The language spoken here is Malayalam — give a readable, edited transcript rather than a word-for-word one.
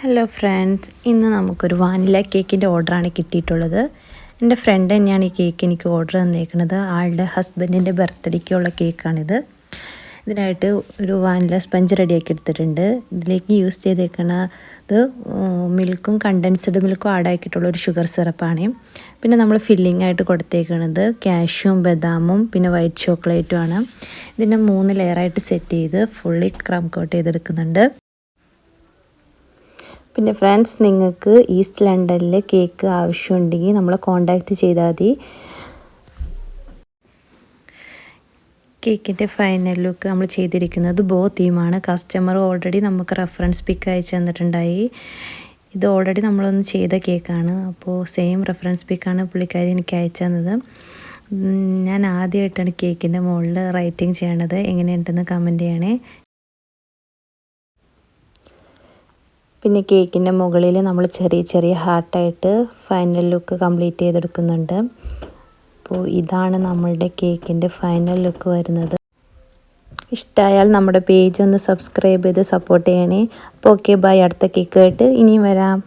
ഹലോ ഫ്രണ്ട്സ്, ഇന്ന് നമുക്കൊരു വാനില കേക്കിൻ്റെ ഓർഡറാണ് കിട്ടിയിട്ടുള്ളത്. എൻ്റെ ഫ്രണ്ട് തന്നെയാണ് ഈ കേക്ക് എനിക്ക് ഓർഡർ തന്നേക്കുന്നത്. ആളുടെ ഹസ്ബൻഡിൻ്റെ ബർത്ത്ഡേക്കുള്ള കേക്കാണിത്. ഇതിനായിട്ട് ഒരു വാനില സ്പഞ്ച് റെഡിയാക്കി എടുത്തിട്ടുണ്ട്. ഇതിലേക്ക് യൂസ് ചെയ്തേക്കുന്നത് മിൽക്കും കണ്ടൻസ്ഡ് മിൽക്കും ആഡാക്കിയിട്ടുള്ള ഒരു ഷുഗർ സിറപ്പാണ്. പിന്നെ നമ്മൾ ഫില്ലിംഗ് ആയിട്ട് കൊടുത്തേക്കുന്നത് കാഷ്യൂം ബദാമും പിന്നെ വൈറ്റ് ചോക്ലേറ്റുമാണ്. ഇതിനെ 3 ലെയറായിട്ട് സെറ്റ് ചെയ്ത് ഫുള്ളി ക്രം കോട്ട് ചെയ്തെടുക്കുന്നുണ്ട്. പിന്നെ ഫ്രണ്ട്സ്, നിങ്ങൾക്ക് ഈസ്റ്റ് ലണ്ടനിൽ കേക്ക് ആവശ്യമുണ്ടെങ്കിൽ നമ്മളെ കോൺടാക്റ്റ് ചെയ്താൽ മതി. കേക്കിൻ്റെ ഫൈനൽ ലുക്ക് നമ്മൾ ചെയ്തിരിക്കുന്നത് ബോ തീമാണ്. കസ്റ്റമർ ഓൾറെഡി നമുക്ക് റെഫറൻസ് പിക്ക് അയച്ചു തന്നിട്ടുണ്ടായി. ഇത് ഓൾറെഡി നമ്മളൊന്ന് ചെയ്ത കേക്കാണ്. അപ്പോൾ സെയിം റെഫറൻസ് പിക്കാണ് പുള്ളിക്കാരി എനിക്ക് അയച്ചു തന്നത്. ഞാൻ ആദ്യമായിട്ടാണ് കേക്കിൻ്റെ മുകളിൽ റൈറ്റിംഗ് ചെയ്യണത്. എങ്ങനെയുണ്ടെന്ന് കമൻറ്റ് ചെയ്യണേ. പിന്നെ കേക്കിൻ്റെ മുകളിൽ നമ്മൾ ചെറിയ ചെറിയ ഹാർട്ടായിട്ട് ഫൈനൽ ലുക്ക് കംപ്ലീറ്റ് ചെയ്തെടുക്കുന്നുണ്ട്. അപ്പോൾ ഇതാണ് നമ്മളുടെ കേക്കിൻ്റെ ഫൈനൽ ലുക്ക് വരുന്നത്. ഇഷ്ടമായാൽ നമ്മുടെ പേജ് ഒന്ന് സബ്സ്ക്രൈബ് ചെയ്ത് സപ്പോർട്ട് ചെയ്യണേ. അപ്പോൾ ഓക്കെ, ബൈ. അടുത്ത കേക്കായിട്ട് ഇനിയും വരാം.